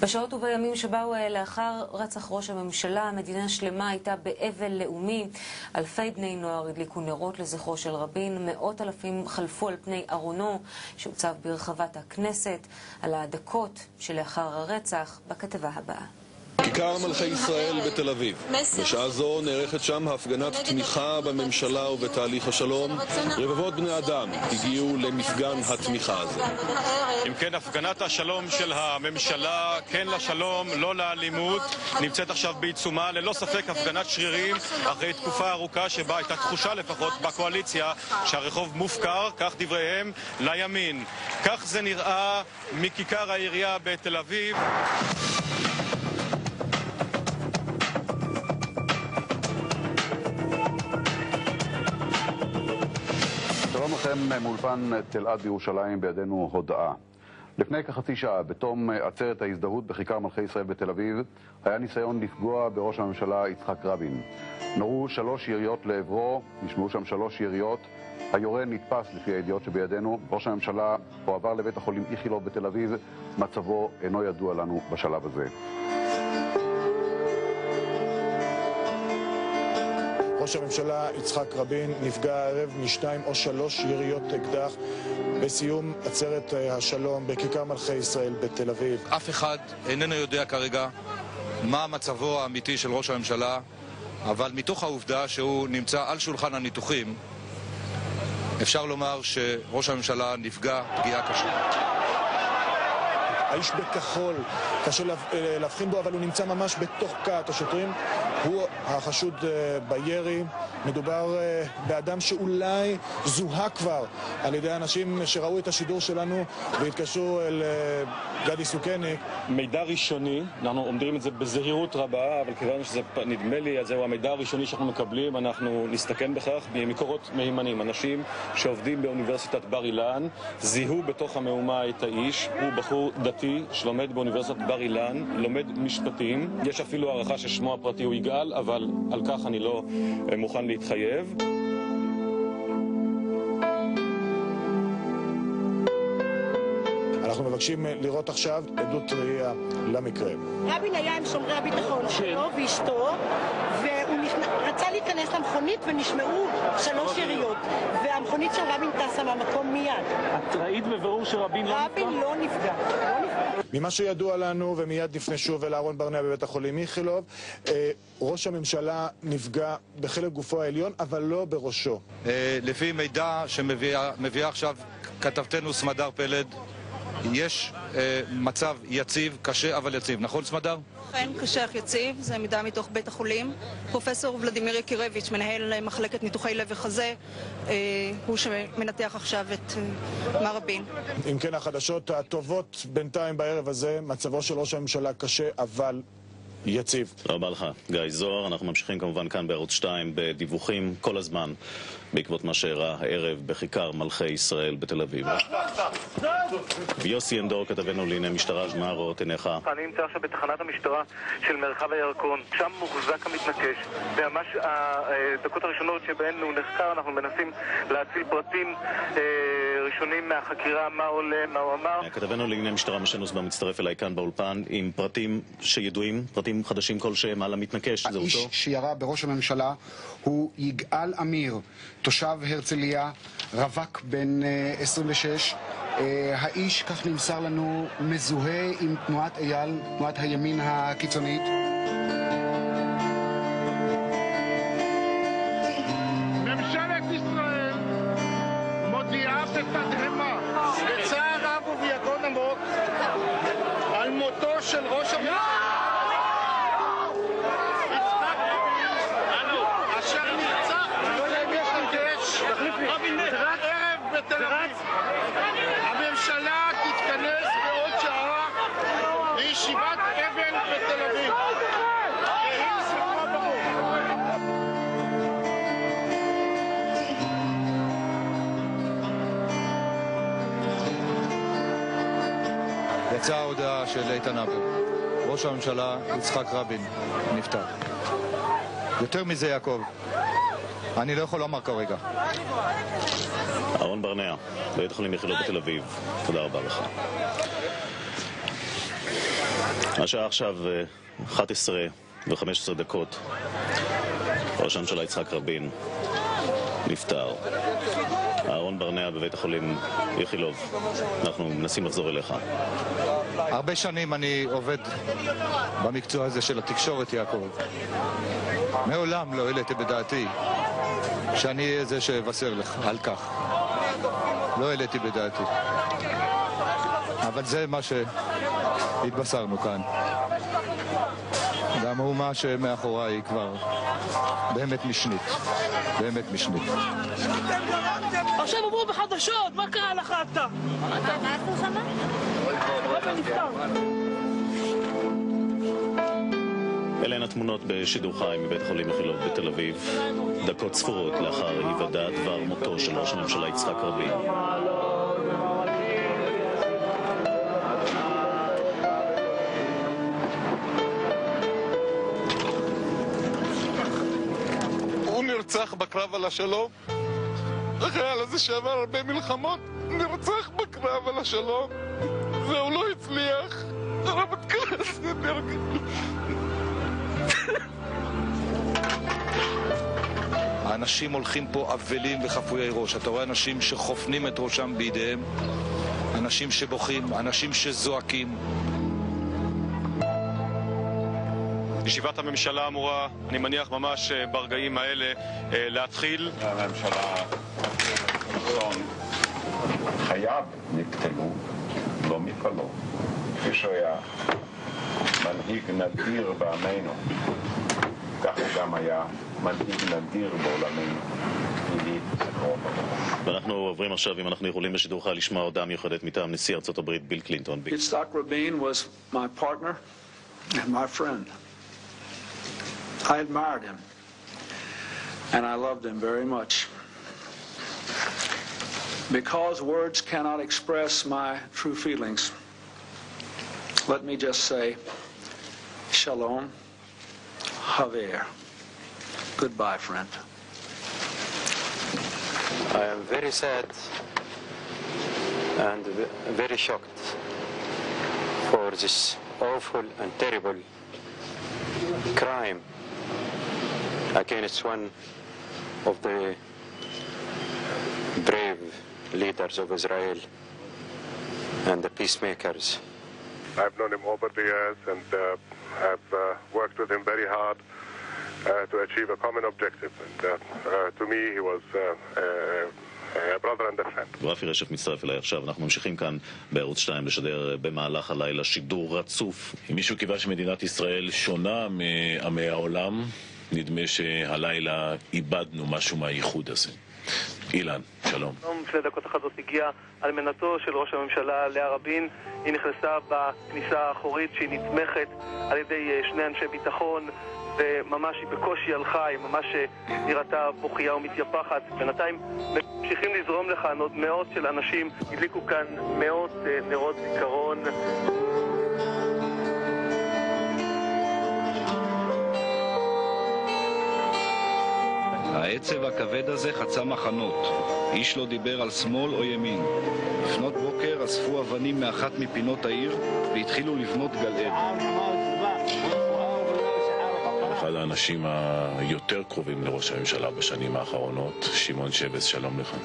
בשעות ובימים שבאו לאחר רצח ראש הממשלה, מדינה שלמה הייתה באבל לאומי. אלפי בני נוער הדליקו נרות לזכרו של רבין, מאות אלפים חלפו על פני ארונו שהוצב ברחבת הכנסת. על הדקות שלאחר הרצח בכתבה הבאה. כיכר מלכי ישראל בתל אביב. בשעה זו נערכת שם הפגנת תמיכה בממשלה ובתהליך השלום. רבבות בני אדם הגיעו למפגן התמיכה הזה. אם כן, הפגנת השלום של הממשלה, כן לשלום, לא לאלימות, נמצאת עכשיו בעיצומה. ללא ספק הפגנת שרירים אחרי תקופה ארוכה שבה הייתה תחושה לפחות בקואליציה שהרחוב מופקר, כך דבריהם, לימין. כך זה נראה מכיכר העירייה בתל אביב. שלום לכם מאולפן תל-אביב בירושלים, בידינו הודעה. לפני כחצי שעה, בתום עצרת ההזדהות בכיכר מלכי ישראל בתל אביב, היה ניסיון לפגוע בראש הממשלה יצחק רבין. נורו 3 יריות לעברו, נשמעו שם 3 יריות. היורה נתפס לפי הידיעות שבידינו. ראש הממשלה הועבר לבית החולים איכילוב בתל אביב, מצבו אינו ידוע לנו בשלב הזה. ראש הממשלה יצחק רבין נפגע הערב מ2 או 3 יריות אקדח בסיום עצרת השלום בכיכר מלכי ישראל בתל אביב. אף אחד איננו יודע כרגע מה מצבו האמיתי של ראש הממשלה, אבל מתוך העובדה שהוא נמצא על שולחן הניתוחים, אפשר לומר שראש הממשלה נפגע פגיעה קשה. האיש בכחול, קשה להבחין בו, אבל הוא נמצא ממש בתוך כת השוטרים. הוא החשוד בירי. מדובר באדם שאולי זוהה כבר על ידי אנשים שראו את השידור שלנו והתקשרו אל גדי סוכני. מידע ראשוני, אנחנו עומדים את זה בזהירות רבה, אבל כיוון שזה נדמה לי, אז זהו המידע הראשוני שאנחנו מקבלים, אנחנו נסתכן בכך במקורות מהימנים. אנשים שעובדים באוניברסיטת בר אילן זיהו בתוך המהומה את האיש. הוא בחור דתי שלומד באוניברסיטת בר אילן, לומד משפטים. יש אפילו הערכה ששמו הפרטי הוא יגאל, אבל על כך אני לא מוכן להתחייב. אנחנו מבקשים לראות עכשיו עדות ראייה למקרה. רבין היה עם שומרי הביטחון שלו ואשתו, והוא רצה להיכנס למכונית ונשמעו 3 יריות, והמכונית של רבין טסה מהמקום מיד. את ראית בבירור שרבין לא נפגע? רבין לא נפגע. ממה שידוע לנו, ומיד נפנה שוב אל אהרון ברנע בבית החולים איכילוב, ראש הממשלה נפגע בחלק גופו העליון, אבל לא בראשו. לפי מידע שמביאה עכשיו כתבתנו סמדר פלד, יש מצב יציב, קשה אבל יציב. נכון סמדר? כן, קשה אך יציב, זה מידע מתוך בית החולים. פרופסור ולדימיר יקירביץ', מנהל מחלקת ניתוחי לב וחזה, הוא שמנתח עכשיו את מר רבין. אם כן, החדשות הטובות בינתיים בערב הזה, מצבו של ראש הממשלה קשה אבל יציב. תודה רבה לך, גיא זוהר. אנחנו ממשיכים כמובן כאן בערוץ 2 בדיווחים כל הזמן בעקבות מה שאירע הערב בכיכר מלכי ישראל בתל אביב. יוסי אנדור, כתבנו לענייני משטרה, מה רואות עיניך? אני נמצא עכשיו בתחנת המשטרה של מרחב הירקון, שם מוחזק המתנקש, וממש הדקות הראשונות שבהן הוא נחקר אנחנו מנסים להציל פרטים ראשונים מהחקירה, מה עולה, מה הוא אמר. כתבנו לענייני משטרה משה נוסבאום מצטרף אליי כאן באולפן עם פרטים שידועים, פרטים חדשים כלשהם על המתנקש. האיש שירה בראש הממשלה הוא יגאל אמיר, תושב הרצליה, רווק בן 26. האיש, כך נמסר לנו, מזוהה עם תנועת אייל, תנועת הימין הקיצונית. ממשלת ישראל מודיעה בתדהמה, בצער רב וביגון עמוק, על מותו של ראש הממשלה יצחק רבין, אשר נרצח במתנקש רק ערב בתל אביב. הממשלה תתכנס בעוד שעה לישיבת אבל בתל אביב. יהי זכרו ברוך. יצאה ההודעה של איתן הבר. ראש הממשלה יצחק רבין נפטר. יותר מזה, יעקב, אני לא יכול לומר כרגע. אהרון ברנע, בית החולים איכילוב בתל אביב. תודה רבה לך. השעה עכשיו 11:15. ראש הממשלה יצחק רבין נפטר. אהרון ברנע בבית החולים איכילוב. אנחנו מנסים לחזור אליך. הרבה שנים אני עובד במקצוע הזה של התקשורת, יעקב. מעולם לא העליתי בדעתי שאני אהיה זה שיבשר לך על כך. לא העליתי בדעתי. אבל זה מה שהתבשרנו כאן. והמהומה שמאחוריי היא כבר באמת משנית. באמת משנית. עכשיו עברו בחדשות, מה קרה לך אתה? מה עשו שם? רבן נפטר. אלה הן התמונות בשידור חי מבית החולים איכילוב בתל אביב, דקות ספורות לאחר היוודע דבר מותו של ראש הממשלה יצחק רבין. הוא נרצח בקרב על השלום. החייל הזה שעבר הרבה מלחמות נרצח בקרב על השלום, והוא לא הצליח. הרמטכ"ל הזה נרגע. האנשים הולכים פה אבלים וחפויי ראש. אתה רואה אנשים שחופנים את ראשם בידיהם, אנשים שבוכים, אנשים שזועקים. ישיבת הממשלה אמורה, אני מניח ממש ברגעים האלה, להתחיל. הממשלה חייו נקטלו, לא מפעלו. כפי שהיה מנהיג נדיר בעמנו, כך הוא גם היה מנהיג נדיר בעולמנו. ואנחנו עוברים עכשיו, אם אנחנו יכולים בשידור חי, לשמוע הודעה מיוחדת מטעם נשיא ארצות הברית ביל קלינטון. Yitzhak Rabin was my partner and my friend. I admired him and I loved him very much. Because words cannot express my true feelings, let me just say, Shalom, Haver. Goodbye, friend. I am very sad and very shocked for this awful and terrible crime against one of the brave leaders of Israel and the peacemakers. I've known him over the years and have worked with him very hard to achieve a common objective. And to me he was a brother and a friend. רפי רשף מצטרף אליי עכשיו. אנחנו ממשיכים כאן בערוץ 2 לשדר במהלך הלילה שידור רצוף. אם מישהו קיווה שמדינת ישראל שונה מעמי העולם, נדמה שהלילה איבדנו משהו מהייחוד הזה. אילן, שלום. לפני דקות אחדות הגיעה אלמנתו של ראש הממשלה לאה רבין. היא נכנסה בכניסה האחורית שהיא נתמכת על ידי שני אנשי ביטחון, וממש היא בקושי הלכה, היא ממש נראתה בוכייה ומתייפחת. בינתיים ממשיכים לזרום לכאן עוד מאות של אנשים, הדליקו כאן מאות נרות זיכרון. העצב הכבד הזה חצה מחנות. איש לא דיבר על שמאל או ימין. לפנות בוקר אספו אבנים מאחת מפינות העיר והתחילו לבנות גלעד. אחד האנשים היותר קרובים לראש הממשלה בשנים האחרונות, שמעון שבס, שלום לך.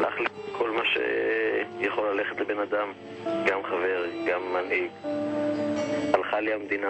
להחליט כל מה שיכול ללכת לבן אדם, גם חבר, גם מנהיג. הלכה לי המדינה.